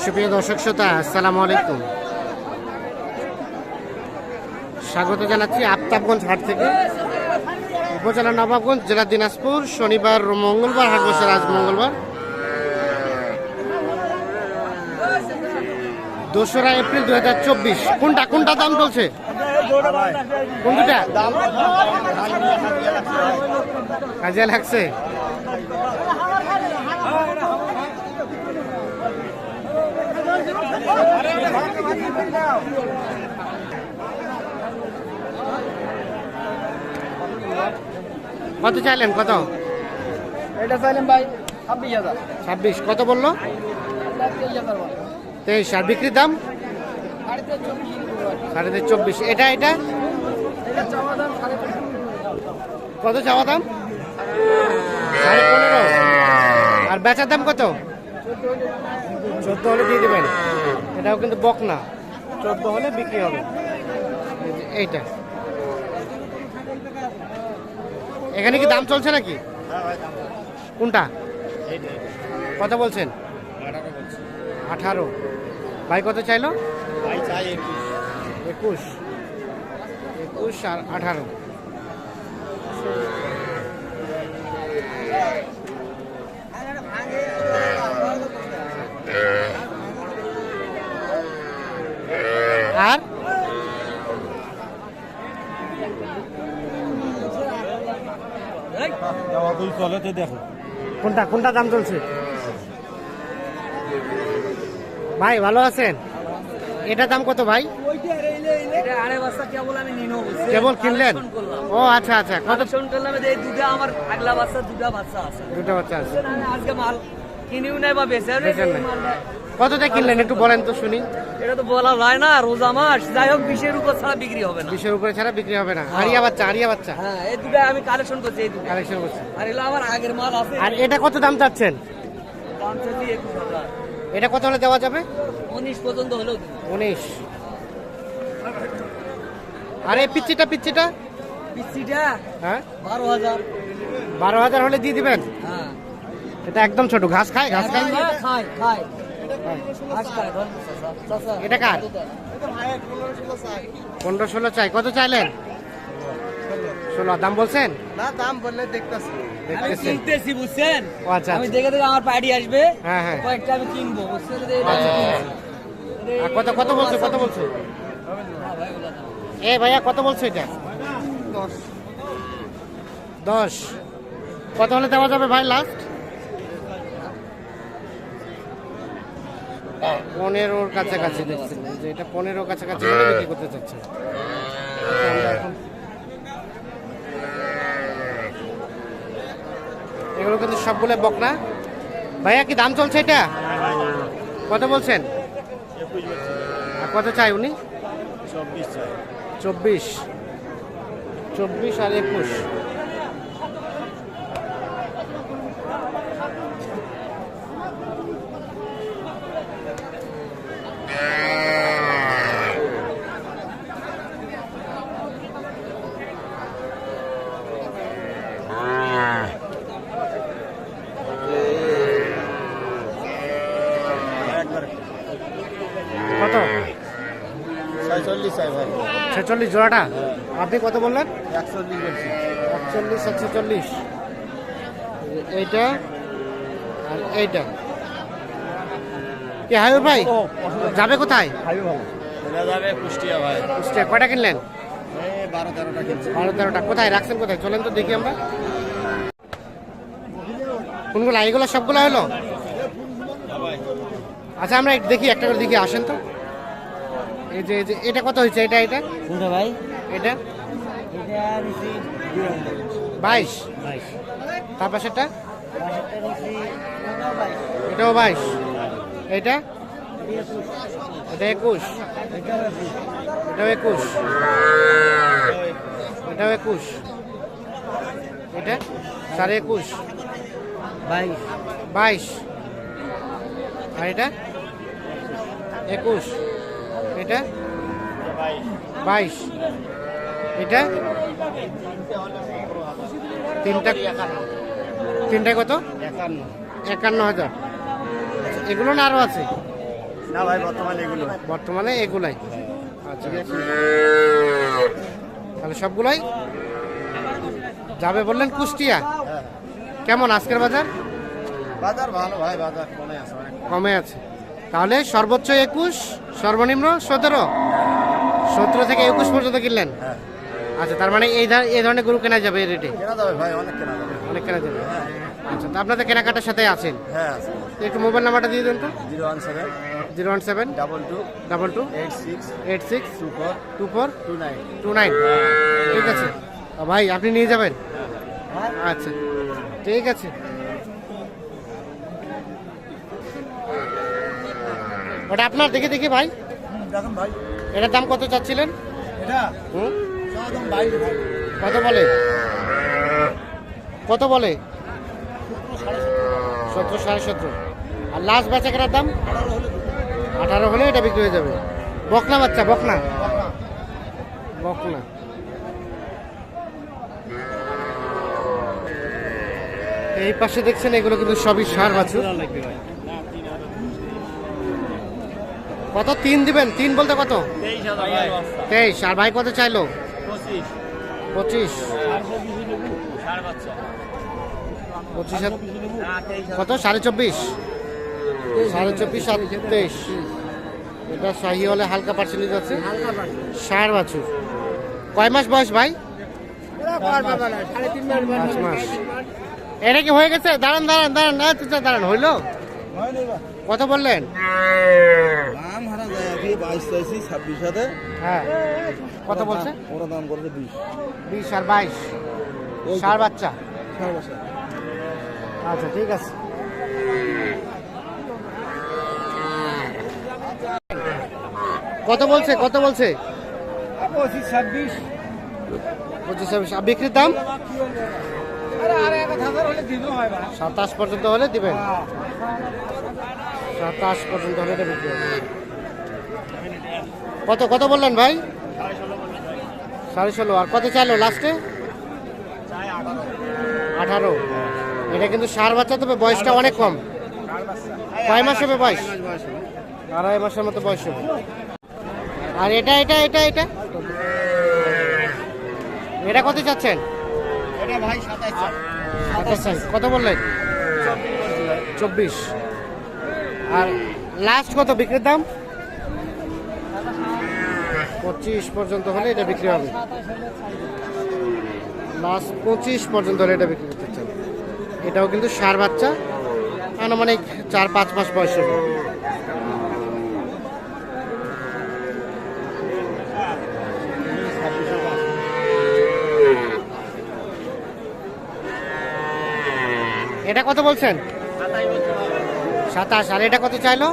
সুপ্রিয় দর্শক শ্রোতা, আসসালামু আলাইকুম। স্বাগত জানাচ্ছি আফতাবগঞ্জ হাট থেকে, উপজেলা নবাবগঞ্জ, জেলা দিনাজপুর। শনিবার মঙ্গলবার হাট বসে, আজ মঙ্গলবার 2রা এপ্রিল 2024। কোনটা দাম চলছে? কোন দুটা কাজে লাগছে? কত চাইলেন? কত? এটা চাইলেন ভাই 26,000। 26? কত বললো? 23। আর বিক্রির দাম 24.5। এটা কত চাওয়া দাম? 15.5। আর বেচার দাম কত? 14 হলে দিয়ে দেবেন। এটাও কিন্তু বক না, 14 হলে বিক্রি হবে। এইটা এখানে কি দাম চলছে নাকি? কোনটা? কত বলছেন? 18। ভাই কত চাইলো? 21 আর 18। আর দেখো কোনটা দাম চলছে? ভাই ভালো আছেন? এটা দাম কত ভাই? কেবল কিনলেন? ও আচ্ছা। কত? দুটা বাচ্চা আছে। কতটা কিনলেন একটু বলেন তো শুনি। এটা তো বলা যায় না, রোজা মাস। যাই হোক 20-এর উপর ছাড়া বিক্রি হবে না। 20-এর উপরে ছাড়া বিক্রি হবে না। আরিয়া বাচ্চা। হ্যাঁ, এই দুটো আমি কালেকশন করছি। এই দুটো কালেকশন করছি। আর এগুলো আমার আগের মাল আছে। আর এটা কত দাম চাচ্ছেন? দাম চাচ্ছি 21,000। এটা কত হলে দেওয়া যাবে? 19 পর্যন্ত হলেও দেব। 19। আর এই পিচ্চিটা পিচ্চিটা হ্যাঁ 12,000। 12,000 হলে দিয়ে দিবেন? হ্যাঁ। এটা একদম ছোট, ঘাস খায়? খায়। এটা কার? 15-16 চাই। কত চাইলেন? 16। দাম বলছেন? না, দাম বললে দেখতেছি। আমি কিনতেছি, বুঝছেন? ও আচ্ছা। আমি দেখে আমার পার্টি আসবে, হ্যাঁ। কয়েকটা আমি কিনবো, বুঝছেন? আর কত বলছো? এ ভাইয়া কত বলছো এটা? 10। কত হলে দেওয়া যাবে ভাই লাস্ট? 15-র কাছাকাছি দেখছেন যে এটা 15-র কাছাকাছি হলে বিক্রি করতে চাচ্ছে। এগুলো কিন্তু সবগুলো বকনা। ভাইয়া কি দাম চলছে এটা? কত বলছেন? আর কত চাই উনি? 24 আর 21। কত? 46 চাই ভাই। 46 জোড়াটা? আপনি কত বললেন? 41 বলছি। 41 আর 46। এইটা আর এইটা কি হাইওয়ে ভাই? যাবে কোথায়? যাবে কুষ্টিয়া ভাই। কুষ্টিয়া। কয়টা কিনলেন? 12-13টা কিনছি। 12-13টা। কোথায় রাখছেন? কোথায়? চলেন তো দেখি আমরা। কোনগুলো? এইগুলো সবগুলো হলো? আচ্ছা, আমরা দেখি, একটা করে দেখি। আসেন তো। এই যে এটা কত হয়েছে? এটা কোনটা ভাই? এটা 22। তার পাশেরটা? এটাও 22। এটা 21। এটাও 21। এটাও 21। এটা 21.5। 22। আর এটা 21। এটা 22। এটা তিনটায় কত? 51,000। এগুলো না আরো আছে? না ভাই বর্তমানে এগুলো বর্তমানে এগুলাই। আচ্ছা, তাহলে সবগুলাই যাবে বললেন কুষ্টিয়া। হ্যাঁ কেমন আজকের বাজার? বাজার ভালো ভাই, বাজার কমে আছে অনেক। কমে আছে। তাহলে সর্বোচ্চ 21, সর্বনিম্ন 17, 17 থেকে 21 পর্যন্ত কিনলেন। হ্যাঁ আচ্ছা, তার মানে এই ধরনের গরু কেনা যাবে এই রেটে? কেনা যাবে ভাই, অনেক কেনা যাবে। অনেক কেনা যাবে। আচ্ছা, তো আপনাদের কেনাকাটার সাথে আছেন। হ্যাঁ আছে। একটু মোবাইল নাম্বারটা দিয়ে দেন তো। 017 017 22 22 86 86 24 24 29। 29। ঠিক আছে ভাই, আপনি নিয়ে যাবেন? আচ্ছা, ঠিক আছে। ওটা আপনার, দেখে দেখি ভাই। দেখুন ভাই, এটার দাম কত চাচ্ছিলেন? এটা হুম, একদম 22 ভাই। কত বলে? কত বলে? 17, 17.5। আর লাস্ট বেচা কেনার দাম 18 হলে এটা বিক্রি হয়ে যাবে। বকনা বাচ্চা, বকনা বকনা। এই পাশে দেখছেন এগুলো কিন্তু সবই ষাঁড় বাছুর। কত 3 দিবেন? 3 বলতে কত? 23। আর ভাই কত চাইলো? 25। 25 কত? 24.5। 24.5 আর 23। এটা শাহি হলে হালকা পার্সেন্টেজ আছে। ষাঁড় বাছুর। কয় মাস বয়স ভাই? 5 মাস। এটা কি হয়ে গেছে? দাঁড়ান দাঁড়ান দাঁড়ান, আচ্ছা দাঁড়ান, হইলো? কত বললেন? দাম হারা যায় আপনি 22 চাইছি, 26 হাতে। হ্যাঁ, কত বলছে? ওরা দাম করবে 20। 20 আর 22। ষাঁড় বাচ্চা। আচ্ছা, ঠিক আছে। কত বলছে? কত বলছে? 25 26। 25, 26। আর বিক্রির দাম? আরে 1000 হলে দিনো হয় ভাই। 27 পর্যন্ত হলে দিবেন। 27 পর্যন্ত হলে এটা বিক্রি হবে। কত কত বললেন ভাই? 16.5। আর কত চাইলো লাস্টে? 18। এটা কিন্তু ষাঁড় বাচ্চা, তবে বয়সটা অনেক কম। কয় মাস হবে বয়স? 2.5 মাসের মতো বয়স হবে। আর এটা এটা এটা এটা এটা কত চাচ্ছেন? এটা ভাই 27। কত বললেন? 24। আর লাস্ট কত বিক্রির দাম? 25 পর্যন্ত হলে এটা বিক্রি হবে। লাস্ট 25 পর্যন্ত হলে এটা বিক্রি করতে চান। এটাও কিন্তু ষাঁড় বাচ্চা, আনুমানিক 4-5 মাস বয়স হবে। এটা কত বলছেন? 27। আর এটা কত চাইলো?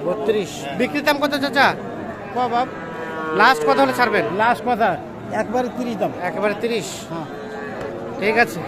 32। বিক্রির দাম কত চাচা? বাব লাস্ট কত হলে ছাড়বেন? লাস্ট কথা একবারে 30 দাম। একেবারে 30। ঠিক আছে।